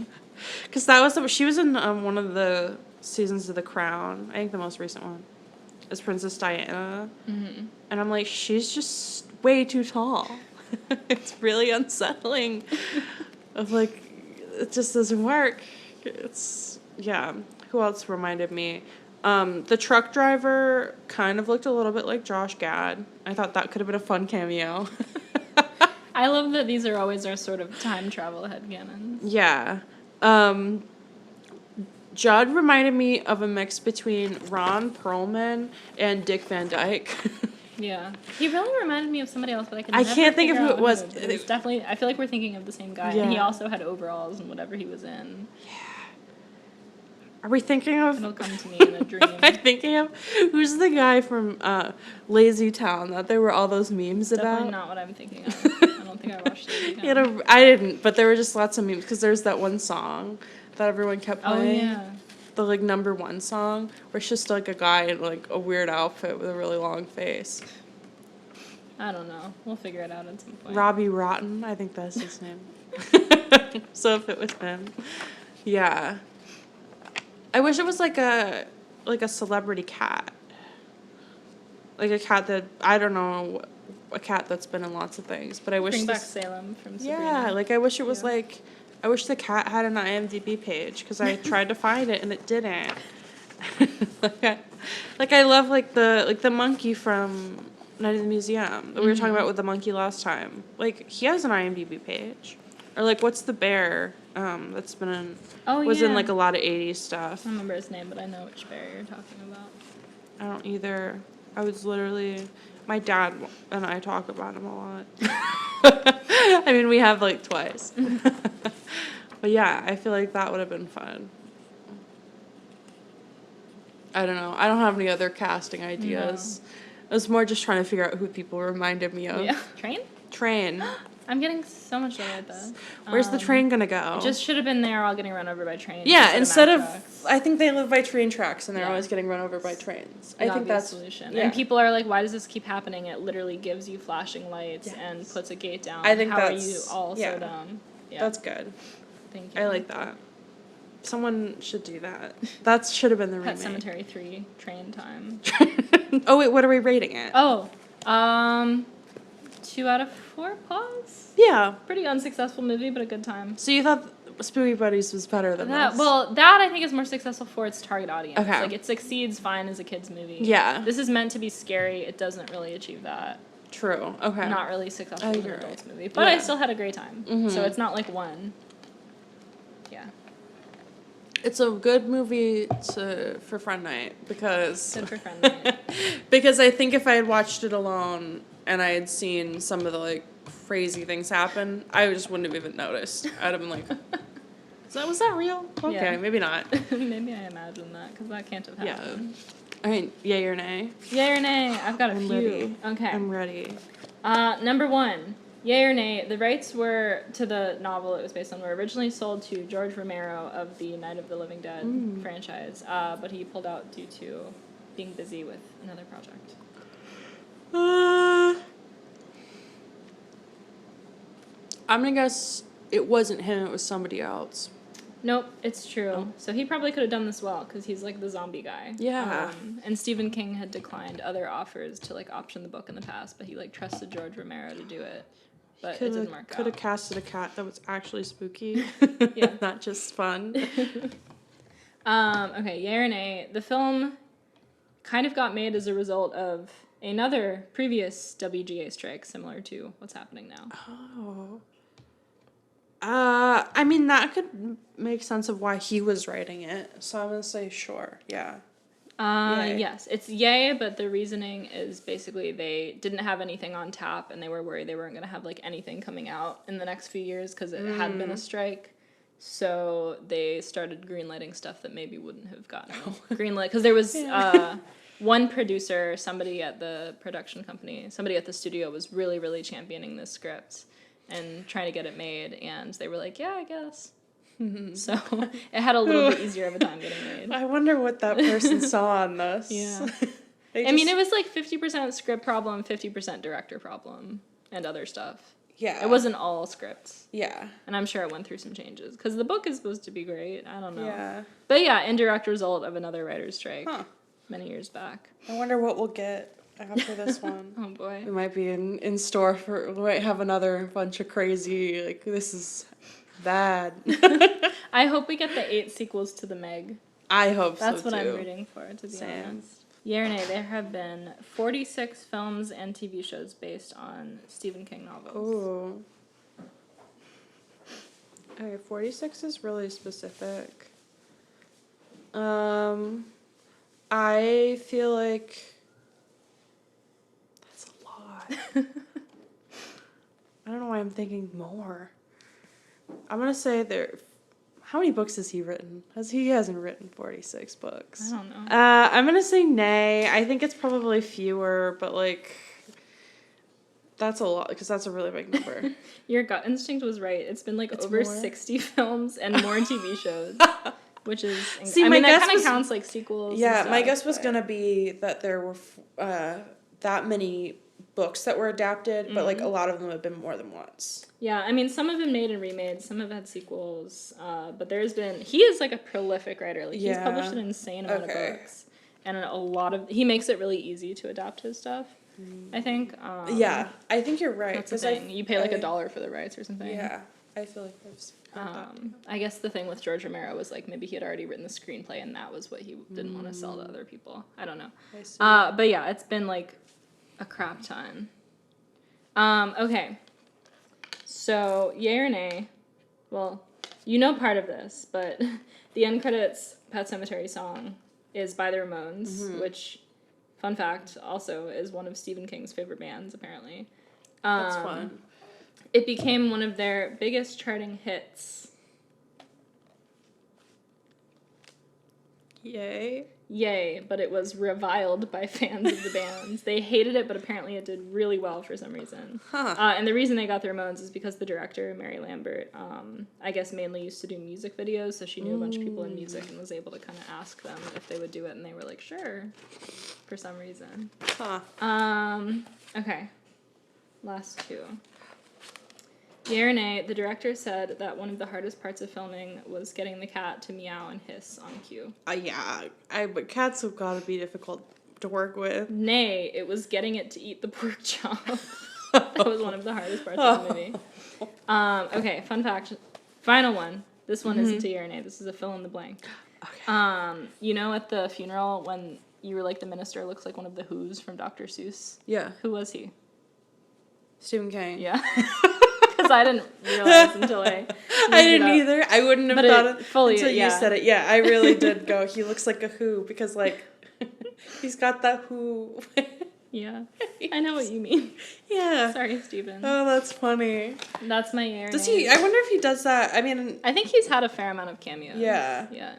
Because that was she was in one of the seasons of The Crown. I think the most recent one. As Princess Diana. And I'm like, she's just way too tall. It's really unsettling. Of like, it just doesn't work. It's, yeah. Who else reminded me? The truck driver kind of looked a little bit like Josh Gad. I thought that could have been a fun cameo. I love that these are always our sort of time travel headcanons. Yeah. Judd reminded me of a mix between Ron Perlman and Dick Van Dyke. Yeah. He really reminded me of somebody else, but I can't think of who it was. It was definitely, I feel like we're thinking of the same guy. Yeah. And he also had overalls and whatever he was in. Yeah. Are we thinking of... It'll come to me in a dream. Am I thinking of... Who's the guy from Lazy Town that there were all those memes about? Definitely not what I'm thinking of. I don't think I watched Lazy Town. I didn't, but there were just lots of memes, because there's that one song that everyone kept playing. Oh, yeah. The, like, #1 song, where it's just, like, a guy in, like, a weird outfit with a really long face. I don't know. We'll figure it out at some point. Robbie Rotten, I think that's his name. So if it was him. Yeah. I wish it was like a celebrity cat. Like a cat that, I don't know, a cat that's been in lots of things, but I wish Bring back Salem from Sabrina. Yeah, like I wish it was like, I wish the cat had an IMDb page, because I tried to find it and it didn't. I love like the monkey from Night at the Museum that we were talking about with the monkey last time. Like, he has an IMDb page. Or like, what's the bear that's been in, was in like a lot of 80s stuff. I don't remember his name, but I know which bear you're talking about. I don't either. I was literally, my dad and I talk about him a lot. I mean, we have like twice. But yeah, I feel like that would have been fun. I don't know. I don't have any other casting ideas. No. It was more just trying to figure out who people reminded me of. Yeah. Train? I'm getting so much joy at this. Where's the train gonna go? It just should have been there all getting run over by trains. Yeah, instead of trucks. I think they live by train tracks and they're always getting run over by trains. I think that's the solution. Yeah. And people are like, why does this keep happening? It literally gives you flashing lights and puts a gate down. I think How that's, are you all so dumb? Yeah. That's good. Thank you. I like that. Someone should do that. That should have been the Pet remake. Sematary 3 train time. Oh wait, what are we rating it? Oh, 2 out of 4 paws. Yeah. Pretty unsuccessful movie, but a good time. So you thought Spooky Buddies was better than That, this? well, that I think is more successful for its target audience. Okay. Like, it succeeds fine as a kid's movie. Yeah. This is meant to be scary. It doesn't really achieve that. True. Okay. Not really successful as an adult's movie. But Yeah. I still had a great time. Mm-hmm. So it's not like one. Yeah. It's a good movie for friend night because Good for friend night. because I think if I had watched it alone and I had seen some of the like crazy things happen, I just wouldn't have even noticed. I'd have been like, was that real? Okay, Yeah. maybe not. Maybe I imagined that because that can't have happened. I mean, yay or nay? Yay or nay? I've got a few. Ready. Okay. I'm ready. Number 1. Yay or nay? The rights were to the novel it was based on were originally sold to George Romero of the Night of the Living Dead franchise, but he pulled out due to being busy with another project. I'm gonna guess it wasn't him, it was somebody else. Nope, it's true. Oh. So he probably could have done this well because he's like the zombie guy. Yeah. And Stephen King had declined other offers to like option the book in the past, but he like trusted George Romero to do it. But it didn't work out. Could have casted a cat that was actually spooky. Yeah. Not just fun. Okay, yay or nay? The film kind of got made as a result of another previous WGA strike, similar to what's happening now. Oh. I mean, that could make sense of why he was writing it. So I'm going to say sure. Yeah. Yay. Yes, it's yay, but the reasoning is basically they didn't have anything on tap and they were worried they weren't going to have like anything coming out in the next few years because it had been a strike. So they started greenlighting stuff that maybe wouldn't have gotten greenlit because there was one producer, somebody at the production company, somebody at the studio was really, really championing this script and trying to get it made, and they were like, yeah, I guess. So it had a little bit easier of a time getting made. I wonder what that person saw on this. Yeah. I mean, it was like 50% script problem, 50% director problem, and other stuff. Yeah. It wasn't all scripts. Yeah. And I'm sure it went through some changes, because the book is supposed to be great. I don't know. Yeah. But yeah, indirect result of another writer's strike many years back. I wonder what we'll get after this one. Oh, boy. We might be in store for, we might have another bunch of crazy, like, this is bad. I hope we get the 8 sequels to the Meg. I hope That's so, what too. I'm rooting for, to be honest. Yay or nay, there have been 46 films and TV shows based on Stephen King novels. Ooh. Okay, 46 is really specific. I feel like that's a lot. I don't know why I'm thinking more. I'm gonna say there. How many books has he written? He hasn't written 46 books. I don't know. I'm gonna say nay. I think it's probably fewer, but like that's a lot because that's a really big number. Your gut instinct was right. It's been like over 60 films and more TV shows, which is. See, I my mean, that guess kind of was- counts like sequels. Yeah, and stuff, my guess was but- gonna be that there were that many books that were adapted, but like a lot of them have been more than once. Yeah, I mean, some have been made and remade, some have had sequels, but there's been. He is like a prolific writer. Like he's published an insane amount of books, and a lot of. He makes it really easy to adapt his stuff. I think. Yeah, I think you're right. That's the thing. You pay like $1 for the rights or something. Yeah, I feel like there's. I guess the thing with George Romero was like maybe he had already written the screenplay and that was what he didn't want to sell to other people. I don't know. I see. But yeah, it's been like a crap ton. Okay. So, yay or nay? Well, you know part of this, but the end credits Pet Sematary song is by the Ramones, which, fun fact, also is one of Stephen King's favorite bands, apparently. That's fun. It became one of their biggest charting hits. Yay. yay, but it was reviled by fans of the bands. They hated it, but apparently it did really well for some reason. Huh. And the reason they got the Ramones is because the director, Mary Lambert, I guess mainly used to do music videos, so she knew a bunch of people in music and was able to kind of ask them if they would do it, and they were like, sure, for some reason. Huh. Okay. Last two. Yay or nay, the director said that one of the hardest parts of filming was getting the cat to meow and hiss on cue. Yeah, but cats have got to be difficult to work with. Nay, it was getting it to eat the pork chop. That was one of the hardest parts of the movie. Okay, fun fact. Final one. This one isn't a yay or nay. This is a fill in the blank. Okay. You know at the funeral when you were like, the minister looks like one of the Who's from Dr. Seuss? Yeah. Who was he? Stephen King. Yeah. Because I didn't realize until I didn't either. I wouldn't have thought it fully, until you said it. Yeah, I really did go, he looks like a Who, because, like, he's got that Who. Yeah. I know what you mean. Yeah. Sorry, Stephen. Oh, that's funny. That's my year. Does he, I wonder if he does that, I mean. I think he's had a fair amount of cameos. Yeah. Yeah.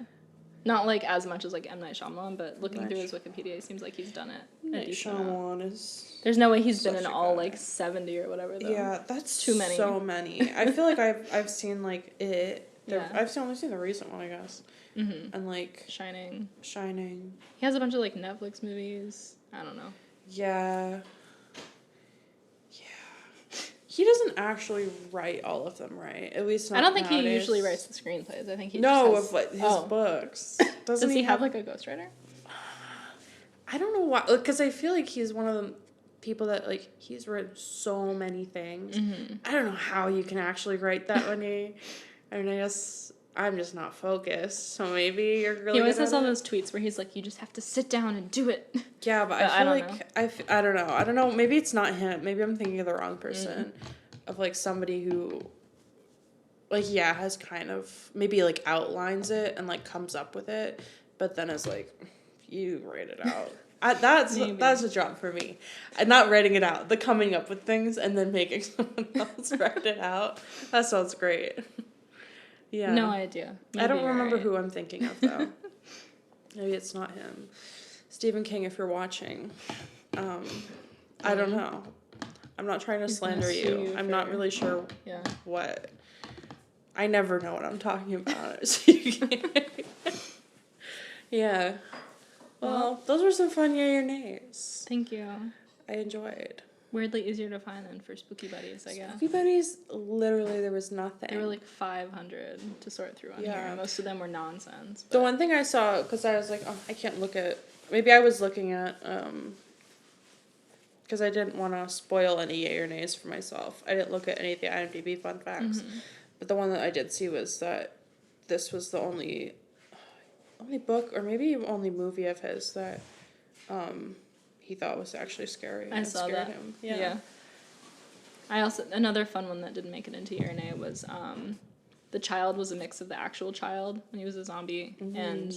Not, like, as much as, like, M. Night Shyamalan, but looking through his Wikipedia, it seems like he's done it. Night Shyamalan is... There's no way he's been in all, like, 70 or whatever, though. Yeah, that's too many. So many. I feel like I've seen, like, it. Yeah. I've only seen the recent one, I guess. Mm-hmm. And, like... Shining. He has a bunch of, like, Netflix movies. I don't know. Yeah. He doesn't actually write all of them, right? At least not I don't think nowadays. he usually writes the screenplays. I think he of like his books. Does he have like a ghostwriter? I don't know why. Because I feel like he's one of the people that like he's written so many things. Mm-hmm. I don't know how you can actually write that many. I mean, I guess I'm just not focused. So maybe you're really. He always has all those tweets where he's like, "You just have to sit down and do it." Yeah, but I feel like I don't know. Maybe it's not him. Maybe I'm thinking of the wrong person. Of like somebody who, like, yeah, has kind of maybe like outlines it and like comes up with it, but then is like, you write it out. That's a job for me. And not writing it out, the coming up with things and then making someone else write it out. That sounds great. Yeah. No idea. Maybe I don't remember who I'm thinking of though. Maybe it's not him. Stephen King, if you're watching, I don't know. I'm not trying to slander you. I'm not really sure what. I never know what I'm talking about. So yeah. Well, those were some fun yay or nays. Thank you. I enjoyed. Weirdly easier to find than for Spooky Buddies, I guess. Spooky Buddies, literally, there was nothing. There were like 500 to sort through on here. Most of them were nonsense. The one thing I saw, because I was like, oh, I can't look at. Maybe I was looking at. Because I didn't want to spoil any yay or nays for myself. I didn't look at any of the IMDb fun facts. Mm-hmm. But the one that I did see was that this was the only book, or maybe only movie of his that he thought was actually scary. I saw that. Him. Yeah. I also, another fun one that didn't make it into yay or nay was the child was a mix of the actual child when he was a zombie and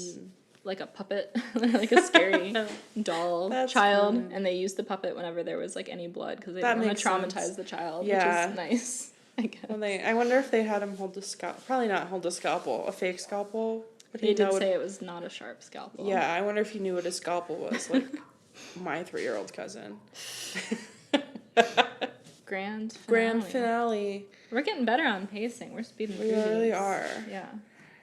like a puppet, like a scary doll child, funny. And they used the puppet whenever there was like any blood because they didn't want to traumatize the child, which is nice, I guess. Well, I wonder if they had him hold a scalpel. Probably not hold a scalpel, a fake scalpel. But he did say it was not a sharp scalpel. Yeah, I wonder if he knew what a scalpel was, like my 3-year-old cousin. Grand finale. We're getting better on pacing. We're speeding through. We really are. Yeah.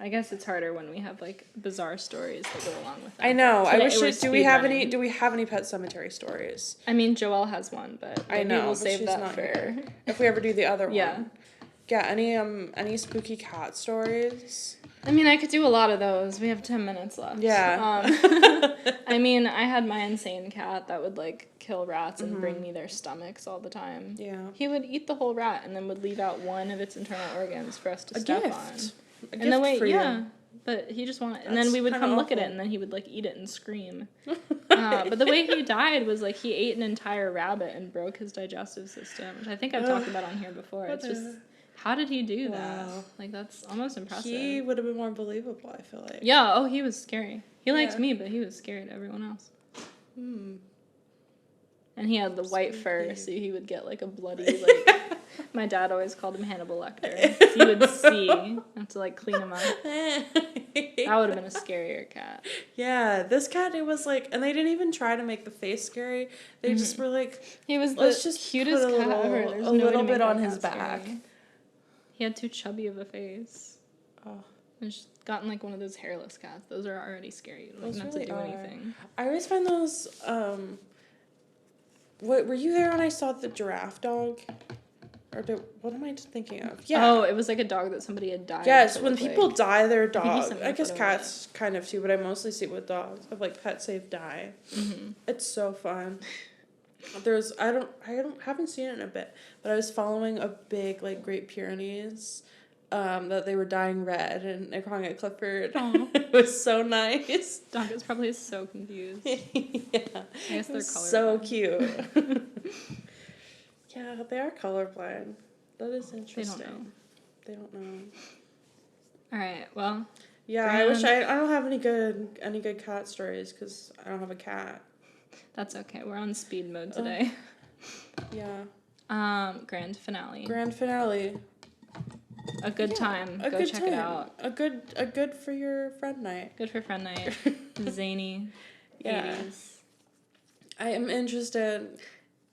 I guess it's harder when we have like bizarre stories that go along with it. I know. I wish. Do we have any Pet Sematary stories? I mean, Joelle has one, but maybe we'll save that for if we ever do the other one. Yeah. Any spooky cat stories? I mean, I could do a lot of those. We have 10 minutes left. Yeah. I mean, I had my insane cat that would like kill rats and bring me their stomachs all the time. Yeah. He would eat the whole rat and then would leave out one of its internal organs for us to step on. And the way, but he just wanted, and then we would come look at it, and then he would like eat it and scream. But the way he died was like he ate an entire rabbit and broke his digestive system, which I think I've talked about on here before. It's just, how did he do that? Like that's almost impressive. He would have been more believable, I feel like. Yeah. Oh, he was scary. He liked me, but he was scary to everyone else. And he had the white fur, so he would get like a bloody like. My dad always called him Hannibal Lecter. He would see. I have to like clean him up. That would have been a scarier cat. Yeah, this cat, it was like, and they didn't even try to make the face scary. They just were like, He was let's the just cutest put cat ever. There's a no way little to make bit that on his cat back. scary. He had too chubby of a face. Oh. And just gotten like one of those hairless cats. Those are already scary. You don't Those even have really to do are. anything. I always find those, what, were you there when I saw the giraffe dog? Or what am I thinking of? Yeah. Oh, it was like a dog that somebody had died. Yes, when people die their I think you dog. sent me I a guess photo of cats kind of too, but I mostly see it with dogs. Of like Pet Save Die. Mm-hmm. It's so fun. Haven't seen it in a bit, but I was following a big like Great Pyrenees, that they were dyeing red and they're calling it Clifford. It was so nice. Dog is probably so confused. Yeah. I guess they're colorblind. So cute. Yeah, they are colorblind. That is interesting. They don't know. All right. Well. Yeah, I wish I don't have any good cat stories because I don't have a cat. That's okay. We're on speed mode today. Yeah. Grand finale. Grand finale. A good time. Go check it out. A good for your friend night. Good for friend night. Zany. Yeah. 80s. I am interested.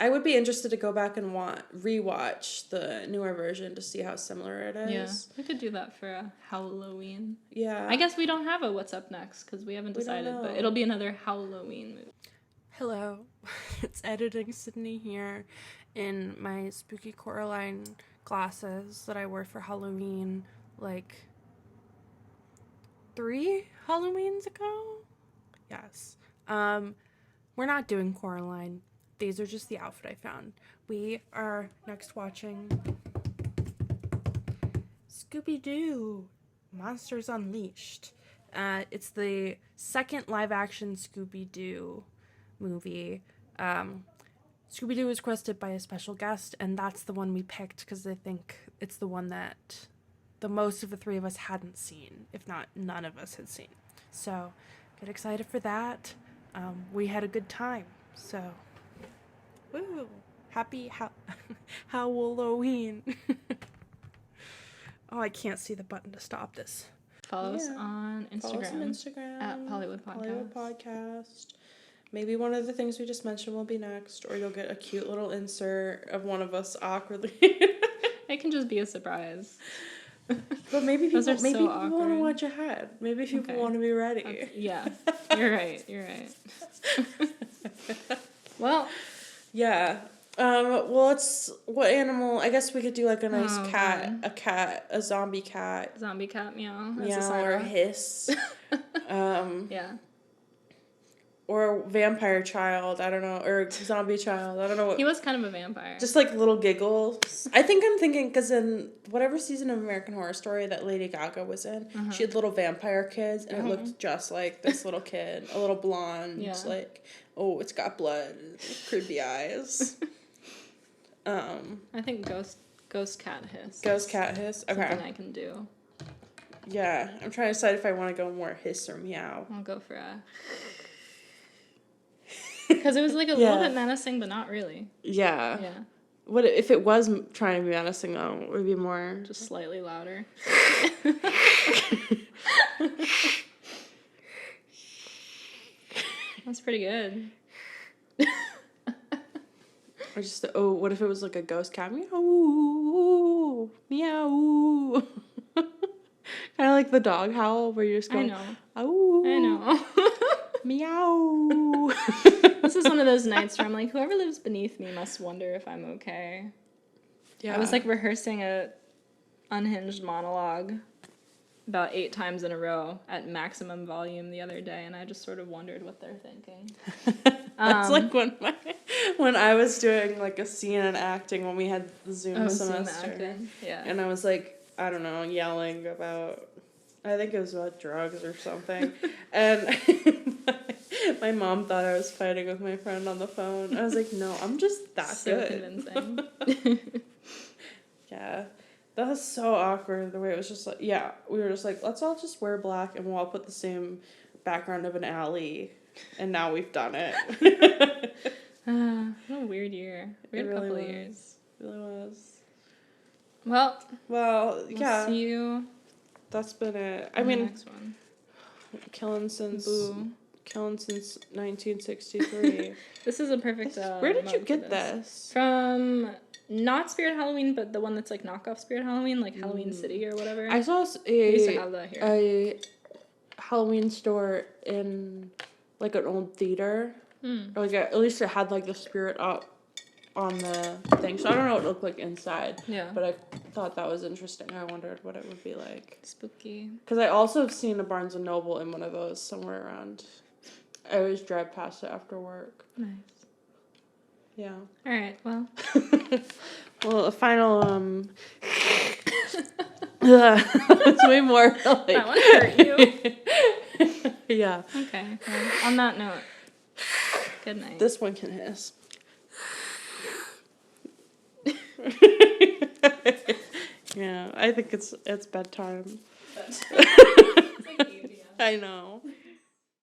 I would be interested to go back and rewatch the newer version to see how similar it is. Yeah, we could do that for a HOWLoween. Yeah. I guess we don't have a what's up next because we haven't decided, but it'll be another HOWLoween movie. Hello, it's editing Sydney here in my spooky Coraline glasses that I wore for Halloween like 3 Halloweens ago. Yes. We're not doing Coraline. These are just the outfit I found. We are next watching Scooby-Doo, Monsters Unleashed. It's the second live-action Scooby-Doo movie. Scooby-Doo was requested by a special guest, and that's the one we picked because I think it's the one that the most of the three of us hadn't seen, if not none of us had seen. So, get excited for that. We had a good time, so... Woo! Happy HOWLoween. Oh, I can't see the button to stop this. Follow us on Instagram. Follow us on Instagram. At Pawlywood Pawdcast. Pawlywood Pawdcast. Maybe one of the things we just mentioned will be next, or you'll get a cute little insert of one of us awkwardly. It can just be a surprise. But maybe people want to watch ahead. Maybe people want to be ready. Yeah, you're right. Well... Yeah. Well, what animal? I guess we could do like a nice cat, a zombie cat. Zombie cat, meow. Meow or hiss. Yeah. Or vampire child, I don't know, or zombie child, I don't know what. He was kind of a vampire. Just like little giggles. I'm thinking, because in whatever season of American Horror Story that Lady Gaga was in, she had little vampire kids, and it looked just like this little kid, a little blonde, like, oh, it's got blood, creepy eyes. I think ghost cat hiss. Ghost cat hiss? Okay. Something I can do. Yeah, I'm trying to decide if I want to go more hiss or meow. I'll go for a... Because it was like a little bit menacing, but not really. Yeah. Yeah. What if it was trying to be menacing though? It would be more just slightly louder. That's pretty good. Or just what if it was like a ghost cat? Meow, meow. Kind of like the dog howl where you're just going. I know. Oh. I know. Meow. This is one of those nights where I'm like, whoever lives beneath me must wonder if I'm okay. Yeah. I was like rehearsing a unhinged monologue about 8 times in a row at maximum volume the other day, and I just sort of wondered what they're thinking. That's like when I was doing like a scene in acting when we had the Zoom semester. Zoom yeah. And I was like, I don't know, yelling about, I think it was about drugs or something. And my mom thought I was fighting with my friend on the phone. I was like, no, I'm just that good. So convincing. Yeah. That was so awkward, the way it was just like, yeah, we were just like, let's all just wear black and we'll all put the same background of an alley. And now we've done it. What a weird year. Weird couple of years. It really was. Well, yeah. See you. That's been it. The next one. Killing since Boo. 1963. This is a perfect. Where did you get this? From not Spirit Halloween, but the one that's like knockoff Spirit Halloween, like Halloween City or whatever. I saw We used to have that here. a Halloween store in like an old theater. Or like at least it had like the spirit up on the thing. So I don't know what it looked like inside. Yeah. But I thought that was interesting. I wondered what it would be like. Spooky. Because I also have seen a Barnes & Noble in one of those somewhere around. I always drive past it after work. Nice. Yeah. All right. Well. Well, a final it's way more like That one hurt you. Yeah. Okay. Well, on that note. Good night. This one can hiss. Yeah, I think it's bedtime. It's like 8 p.m. I know.